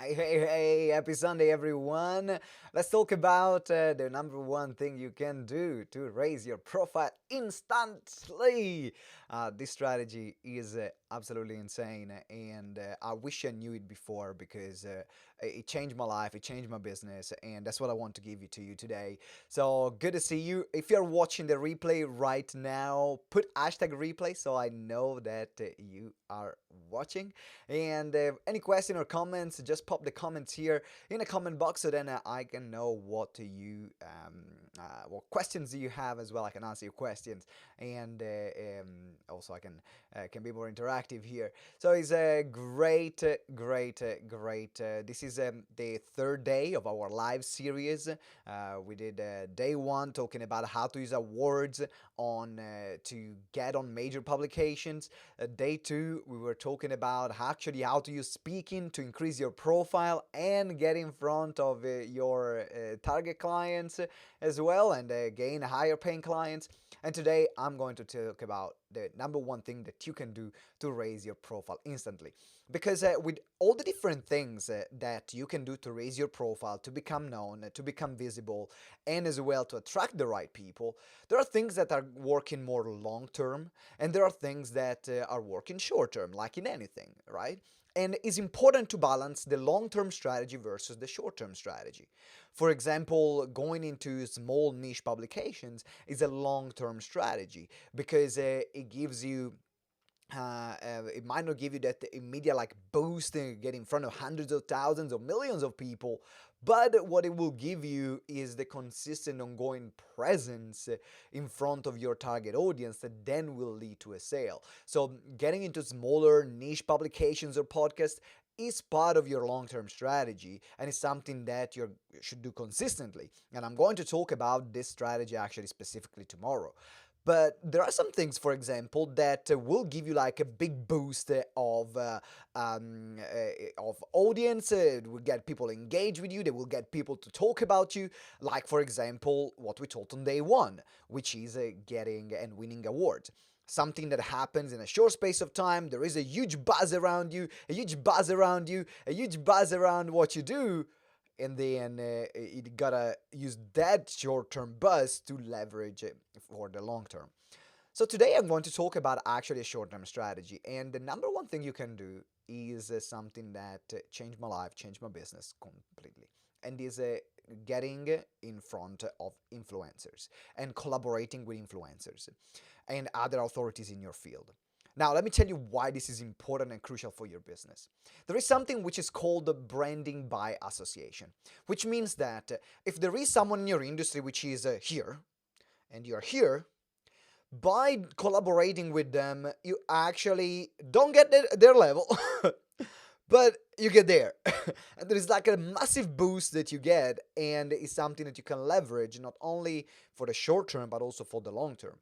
Hey, happy Sunday, everyone. Let's talk about the number one thing you can do to raise your profile instantly. This strategy is absolutely insane, and I wish I knew it before because it changed my life, it changed my business, and that's what I want to give you to you today. So good to see you. If you're watching the replay right now, put hashtag replay so I know that you are watching. And any question or comments, just pop the comments here in the comment box so then I can know what questions you have as well. I can answer your questions, and also I can be more interactive here. So it's a great. This is the third day of our live series. We did day one talking about how to use awards on to get on major publications. Day two, we were talking about how to use speaking to increase your profile and get in front of your target clients as well and gain higher paying clients. And today, I'm going to talk about the number one thing that you can do to raise your profile instantly. Because with all the different things that you can do to raise your profile, to become known, to become visible, and as well to attract the right people, there are things that are working more long term, and there are things that are working short term, like in anything, right? And it's important to balance the long term strategy versus the short term strategy. For example, going into small niche publications is a long term strategy because it gives you it might not give you that immediate like boost and get in front of hundreds of thousands or millions of people, but what it will give you is the consistent ongoing presence in front of your target audience that then will lead to a sale. So getting into smaller niche publications or podcasts is part of your long-term strategy, and it's something that you should do consistently, and I'm going to talk about this strategy actually specifically tomorrow. But there are some things, for example, that will give you like a big boost of audience. It will get people engaged with you. They will get people to talk about you. Like, for example, what we told on day one, which is getting and winning awards. Something that happens in a short space of time. There is a huge buzz around you, a huge buzz around you, a huge buzz around what you do, and then you gotta use that short-term buzz to leverage it for the long term. So today I'm going to talk about actually a short-term strategy, and the number one thing you can do is something that changed my life, changed my business completely, and is getting in front of influencers and collaborating with influencers and other authorities in your field. Now, let me tell you why this is important and crucial for your business. There is something which is called branding by association, which means that if there is someone in your industry which is here, and you're here, by collaborating with them, you actually don't get their level, but you get there. And there is like a massive boost that you get, and it's something that you can leverage not only for the short term, but also for the long term.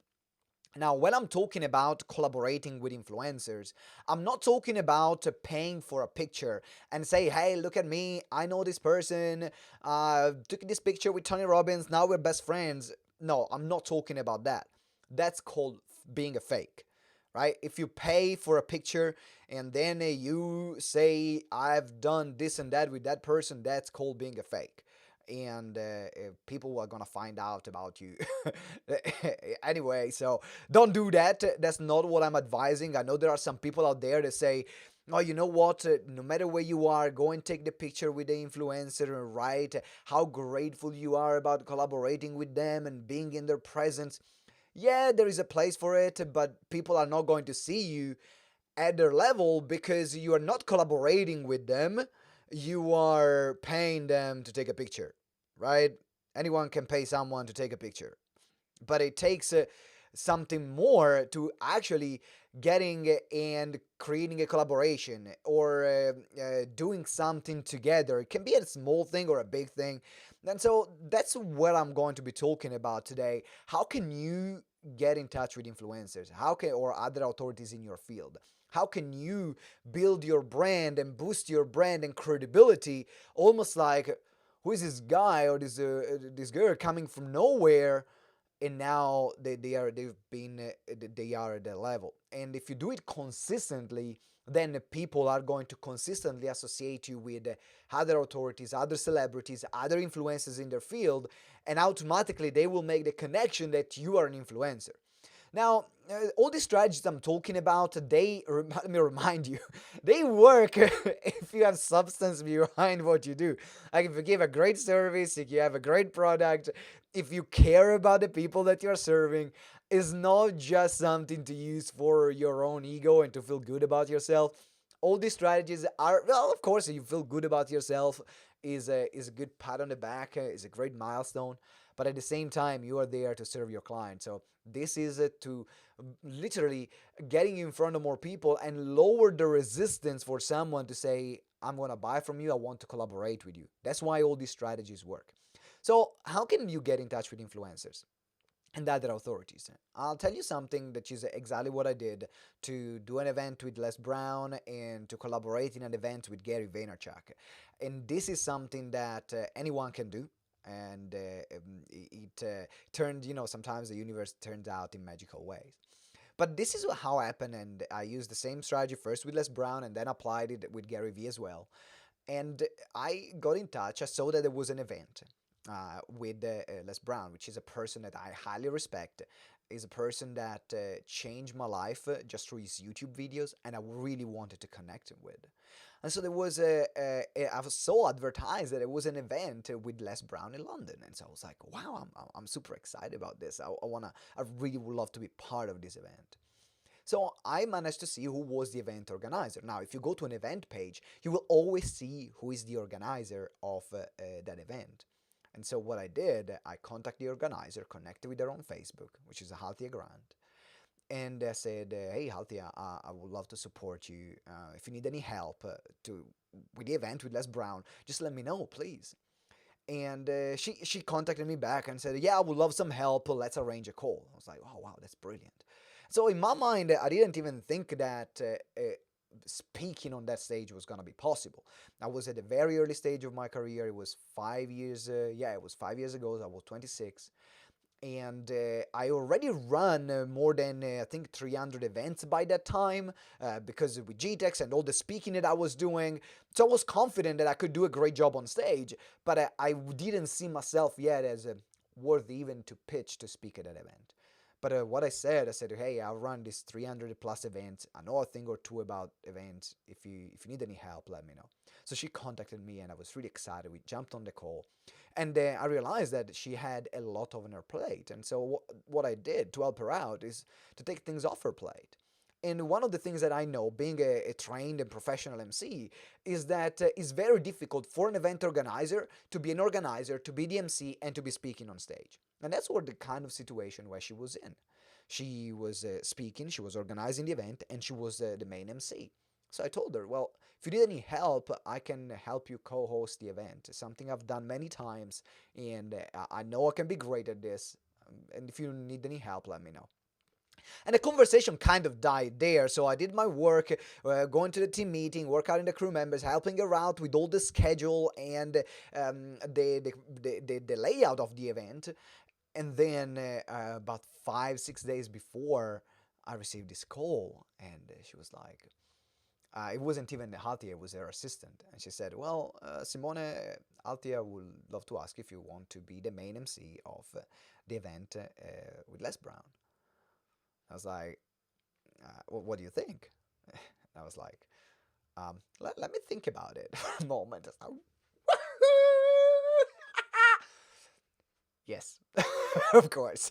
Now, when I'm talking about collaborating with influencers, I'm not talking about paying for a picture and say, hey, look at me, I know this person, took this picture with Tony Robbins, now we're best friends. No, I'm not talking about that. That's called being a fake, right? If you pay for a picture and then you say, I've done this and that with that person, that's called being a fake. And people are gonna find out about you anyway, so don't do that. That's not what I'm advising. I know there are some people out there that say, oh, you know what, no matter where you are, go and take the picture with the influencer and write how grateful you are about collaborating with them and being in their presence. Yeah, there is a place for it, but people are not going to see you at their level because you are not collaborating with them. You are paying them to take a picture, right? Anyone can pay someone to take a picture, but it takes something more to actually getting and creating a collaboration or doing something together. It can be a small thing or a big thing. And so that's what I'm going to be talking about today. How can you get in touch with influencers? How can, or other authorities in your field? How can you build your brand and boost your brand and credibility, almost like, who is this guy or this girl coming from nowhere, and now they are at their level. And if you do it consistently, then people are going to consistently associate you with other authorities, other celebrities, other influencers in their field, and automatically they will make the connection that you are an influencer. Now, all these strategies I'm talking about, let me remind you, they work if you have substance behind what you do. Like if you give a great service, if you have a great product, if you care about the people that you're serving, it's not just something to use for your own ego and to feel good about yourself. All these strategies are, well, of course, you feel good about yourself is a good pat on the back, is a great milestone. But at the same time, you are there to serve your client. So this is to literally getting in front of more people and lower the resistance for someone to say, I'm going to buy from you, I want to collaborate with you. That's why all these strategies work. So how can you get in touch with influencers and other authorities? I'll tell you something that is exactly what I did to do an event with Les Brown and to collaborate in an event with Gary Vaynerchuk. And this is something that anyone can do. And it turned, sometimes the universe turns out in magical ways. But this is how it happened, and I used the same strategy first with Les Brown and then applied it with Gary Vee as well. And I got in touch. I saw that there was an event with Les Brown, which is a person that I highly respect. Is a person that changed my life just through his YouTube videos, and I really wanted to connect with. And so there was I was so advertised that it was an event with Les Brown in London, and so I was like, wow, I'm super excited about this. I really would love to be part of this event. So I managed to see who was the event organizer. Now, if you go to an event page, you will always see who is the organizer of that event. And so what I did, I contacted the organizer, connected with her on Facebook, which is Haltia Grant, and I said, "Hey, Haltia, I would love to support you. If you need any help to with the event with Les Brown, just let me know, please." And she contacted me back and said, "Yeah, I would love some help. Let's arrange a call." I was like, "Oh wow, that's brilliant." So in my mind, I didn't even think that speaking on that stage was gonna be possible. I was at a very early stage of my career. It was 5 years. Yeah, it was 5 years ago. I was 26, and I already run more than I think 300 events by that time because with GTeX and all the speaking that I was doing. So I was confident that I could do a great job on stage, but I didn't see myself yet as worth even to pitch to speak at that event. But what I said, hey, I'll run this 300 plus events. I know a thing or two about events. If you need any help, let me know. So she contacted me, and I was really excited. We jumped on the call, and I realized that she had a lot on her plate. And so what I did to help her out is to take things off her plate. And one of the things that I know, being a trained and professional MC, is that it's very difficult for an event organizer to be an organizer, to be the MC, and to be speaking on stage. And that's what the kind of situation where she was in. She was speaking, she was organizing the event, and she was the main MC. So I told her, well, if you need any help, I can help you co-host the event. It's something I've done many times, and I know I can be great at this. And if you need any help, let me know. And the conversation kind of died there. So I did my work, going to the team meeting, work out in the crew members, helping her out with all the schedule and the layout of the event. And then about 5, 6 days before, I received this call, and she was like, it wasn't even Altia, it was her assistant. And she said, well, Simone, Altia would love to ask if you want to be the main MC of the event with Les Brown. I was like, what do you think? And I was like, let me think about it for a moment. Yes, of course.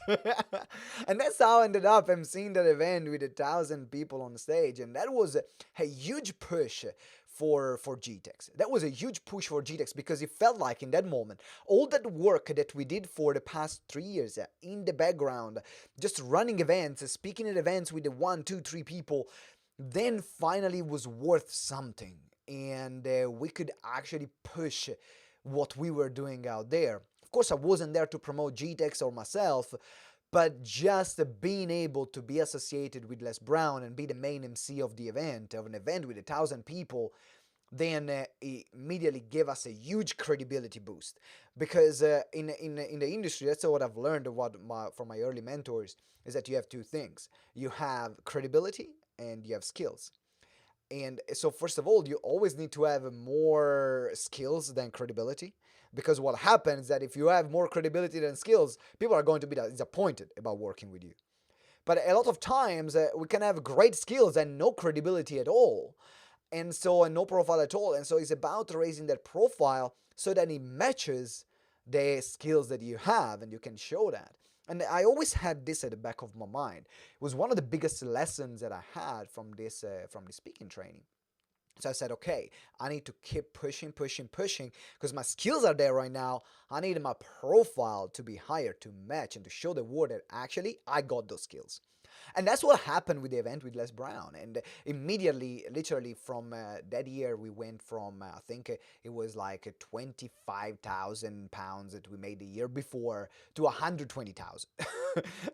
And that's how I ended up emceeing that event with 1,000 people on stage. And that was a huge push for GTeX. That was a huge push for GTeX because it felt like in that moment, all that work that we did for the past 3 years in the background, just running events, speaking at events with the 1, 2, 3 people, then finally was worth something. And we could actually push what we were doing out there. Of course, I wasn't there to promote GTeX or myself, but just being able to be associated with Les Brown and be the main MC of an event with 1,000 people, then it immediately gave us a huge credibility boost. Because in the industry, that's what I've learned from my early mentors, is that you have two things. You have credibility and you have skills. And so, first of all, you always need to have more skills than credibility. Because what happens is that if you have more credibility than skills, people are going to be disappointed about working with you. But a lot of times, we can have great skills and no credibility at all. And no profile at all. And so, it's about raising that profile so that it matches the skills that you have and you can show that. And I always had this at the back of my mind. It was one of the biggest lessons that I had from this speaking training. So I said, okay, I need to keep pushing, pushing, pushing because my skills are there right now. I need my profile to be higher to match and to show the world that actually I got those skills. And that's what happened with the event with Les Brown. And immediately, literally from that year, we went from, I think it was like 25,000 pounds that we made the year before to 120,000.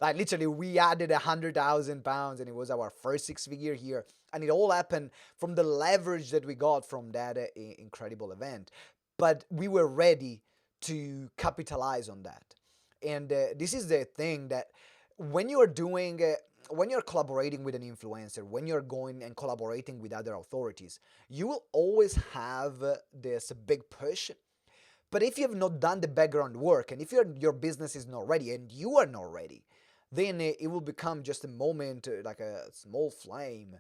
Like literally, we added 100,000 pounds and it was our first six-figure year. And it all happened from the leverage that we got from that incredible event. But we were ready to capitalize on that. And this is the thing that when you're doing when you're collaborating with an influencer, when you're going and collaborating with other authorities, you will always have this big push. But if you have not done the background work and if your business is not ready and you are not ready, then it will become just a moment, like a small flame,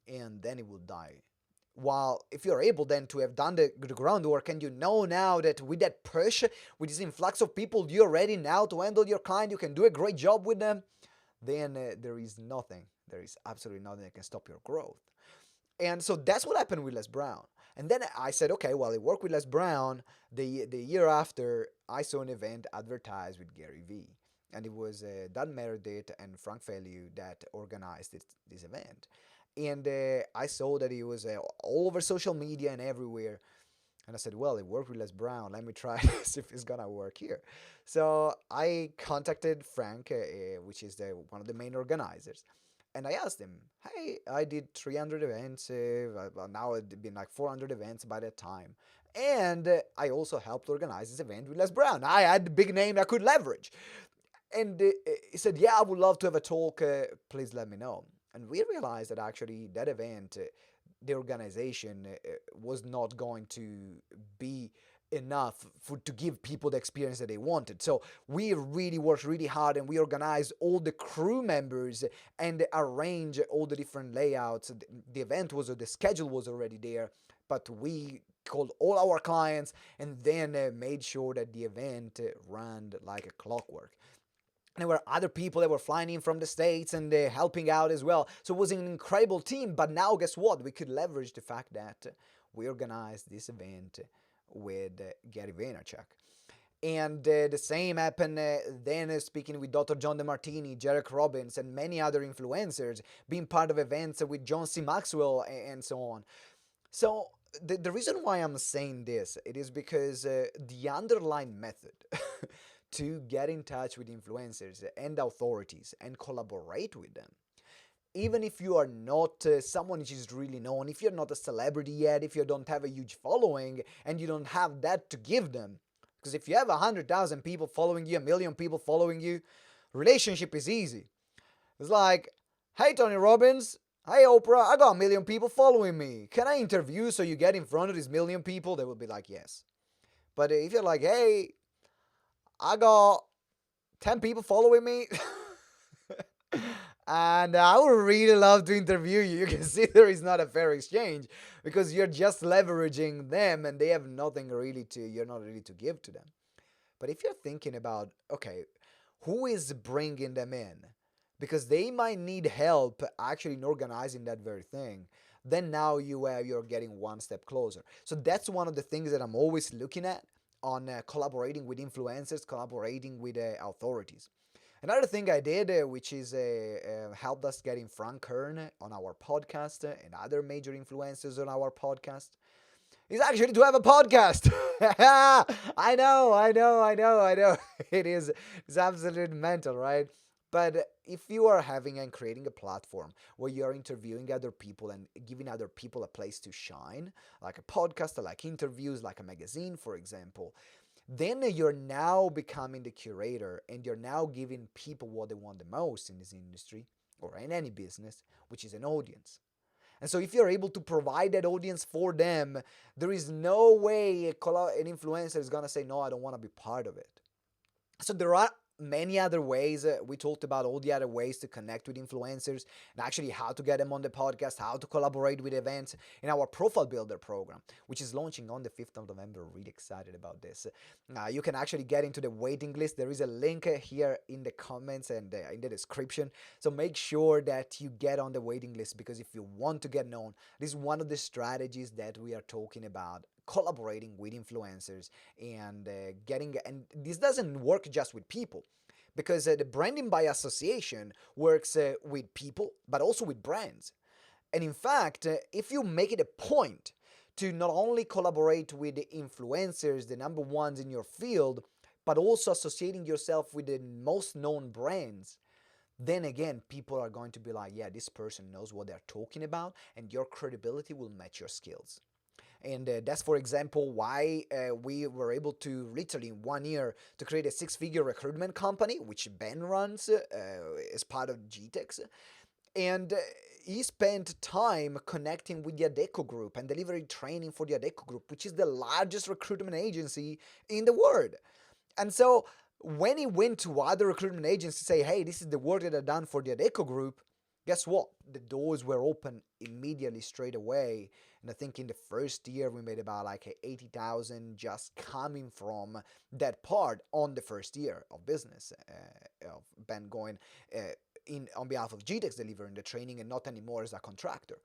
and then it will die. While if you're able then to have done the groundwork and you know now that with that push, with this influx of people, you're ready now to handle your client, you can do a great job with them, then there is absolutely nothing that can stop your growth. And so that's what happened with Les Brown. And then I said, okay, well, I worked with Les Brown. The year after, I saw an event advertised with Gary Vee. And it was Dan Meredith and Frank Feliu that organized this event. And I saw that he was all over social media and everywhere. And I said, well, it worked with Les Brown. Let me try this if it's gonna work here. So I contacted Frank, which is one of the main organizers. And I asked him, hey, I did 300 events. Well, now it's been like 400 events by that time. And I also helped organize this event with Les Brown. I had a big name I could leverage. And he said, yeah, I would love to have a talk. Please let me know. And we realized that actually that event, the organization was not going to be enough to give people the experience that they wanted. So we really worked really hard and we organized all the crew members and arranged all the different layouts. The schedule was already there, but we called all our clients and then made sure that the event ran like a clockwork. There were other people that were flying in from the States and helping out as well. So it was an incredible team. But now, guess what? We could leverage the fact that we organized this event with Gary Vaynerchuk. And the same happened then speaking with Dr. John DeMartini, Jarek Robbins, and many other influencers, being part of events with John C. Maxwell and so on. So the reason why I'm saying this, it is because the underlying method to get in touch with influencers and authorities and collaborate with them. Even if you are not someone which is really known, if you're not a celebrity yet, if you don't have a huge following and you don't have that to give them, because if you have 100,000 people following you, 1,000,000 people following you, relationship is easy. It's like, hey Tony Robbins, hey Oprah, I got 1,000,000 people following me. Can I interview so you get in front of these 1,000,000 people? They will be like, yes. But if you're like, hey, I got 10 people following me. And I would really love to interview you. You can see there is not a fair exchange because you're just leveraging them and they have nothing really you're not really to give to them. But if you're thinking about, okay, who is bringing them in? Because they might need help actually in organizing that very thing. Then now you're getting one step closer. So that's one of the things that I'm always looking at on collaborating with influencers, collaborating with authorities. Another thing I did, which is helped us getting Frank Kern on our podcast and other major influencers on our podcast, is actually to have a podcast. I know. It's absolute mental, right? But if you are having and creating a platform where you are interviewing other people and giving other people a place to shine, like a podcast, like interviews, like a magazine, for example, then you're now becoming the curator and you're now giving people what they want the most in this industry or in any business, which is an audience. And so if you're able to provide that audience for them, there is no way an influencer is going to say, no, I don't want to be part of it. So there are many other ways. We talked about all the other ways to connect with influencers and actually how to get them on the podcast, how to collaborate with events in our Profile Builder program, which is launching on the 5th of November. Really excited about this. You can actually get into the waiting list. There is a link here in the comments and in the description. So make sure that you get on the waiting list, because if you want to get known, this is one of the strategies that we are talking about, collaborating with influencers and and this doesn't work just with people, because the branding by association works with people but also with brands. And in fact, if you make it a point to not only collaborate with the influencers, the number ones in your field, but also associating yourself with the most known brands, then again, people are going to be like, yeah, this person knows what they're talking about, and your credibility will match your skills. And that's, for example, why we were able to literally in 1 year to create a six-figure recruitment company, which Ben runs as part of GTeX. And he spent time connecting with the Adecco Group and delivering training for the Adecco Group, which is the largest recruitment agency in the world. And so when he went to other recruitment agencies to say, hey, this is the work that I've done for the Adecco Group, guess what? The doors were open immediately, straight away. And I think in the first year we made about like 80,000 just coming from that part on the first year of business of Ben going in on behalf of GTeX delivering the training and not anymore as a contractor.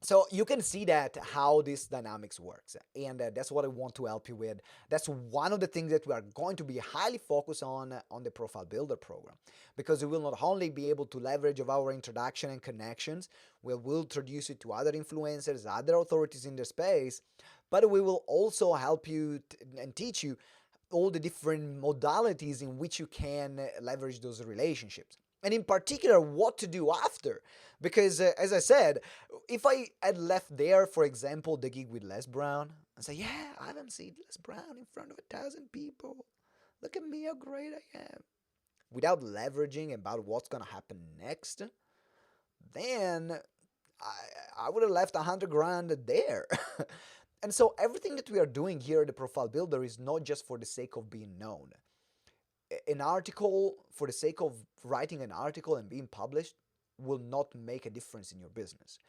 So you can see that how this dynamics works, and that's what I want to help you with. That's one of the things that we are going to be highly focused on the Profile Builder program, because we will not only be able to leverage of our introduction and connections, we will introduce you to other influencers, other authorities in the space, but we will also help you and teach you all the different modalities in which you can leverage those relationships. And in particular, what to do after. Because, as I said, if I had left there, for example, the gig with Les Brown, and say, yeah, I haven't seen Les Brown in front of 1,000 people. Look at me, how great I am. Without leveraging about what's going to happen next, then I would have left 100 grand there. And so everything that we are doing here at the Profile Builder is not just for the sake of being known. An article, for the sake of writing an article and being published, will not make a difference in your business.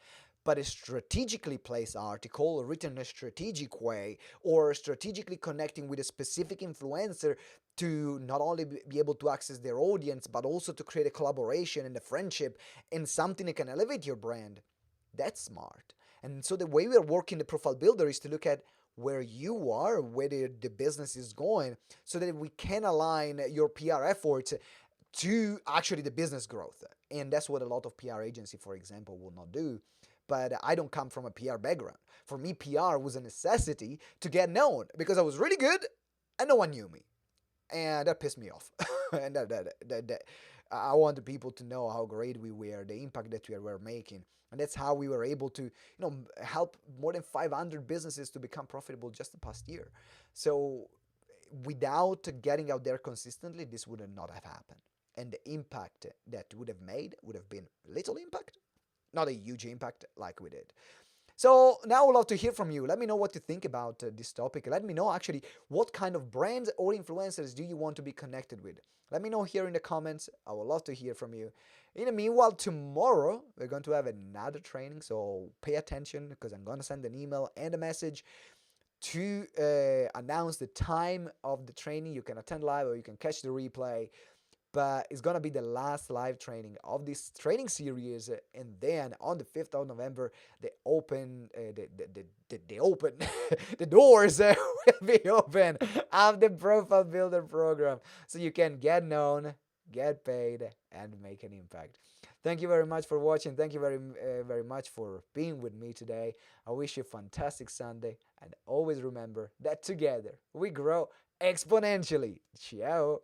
But a strategically placed article, written in a strategic way, or strategically connecting with a specific influencer to not only be able to access their audience, but also to create a collaboration and a friendship and something that can elevate your brand, that's smart. And so the way we are working the Profile Builder is to look at where you are, where the business is going, so that we can align your PR efforts to actually the business growth. And that's what a lot of PR agency, for example, will not do. But I don't come from a PR background. For me, PR was a necessity to get known because I was really good and no one knew me. And that pissed me off. And I wanted people to know how great we were, the impact that we were making. And that's how we were able to, help more than 500 businesses to become profitable just the past year. So without getting out there consistently, this would not have happened. And the impact that would have made would have been little impact, not a huge impact like we did. So now I would love to hear from you. Let me know what you think about this topic. Let me know actually what kind of brands or influencers do you want to be connected with. Let me know here in the comments. I would love to hear from you. In the meanwhile, tomorrow we're going to have another training, so pay attention because I'm going to send an email and a message to announce the time of the training. You can attend live or you can catch the replay. But it's gonna be the last live training of this training series, and then on the 5th of November, they open the open the doors will be open of the Profile Builder program, so you can get known, get paid, and make an impact. Thank you very much for watching. Thank you very much for being with me today. I wish you a fantastic Sunday, and always remember that together we grow exponentially. Ciao.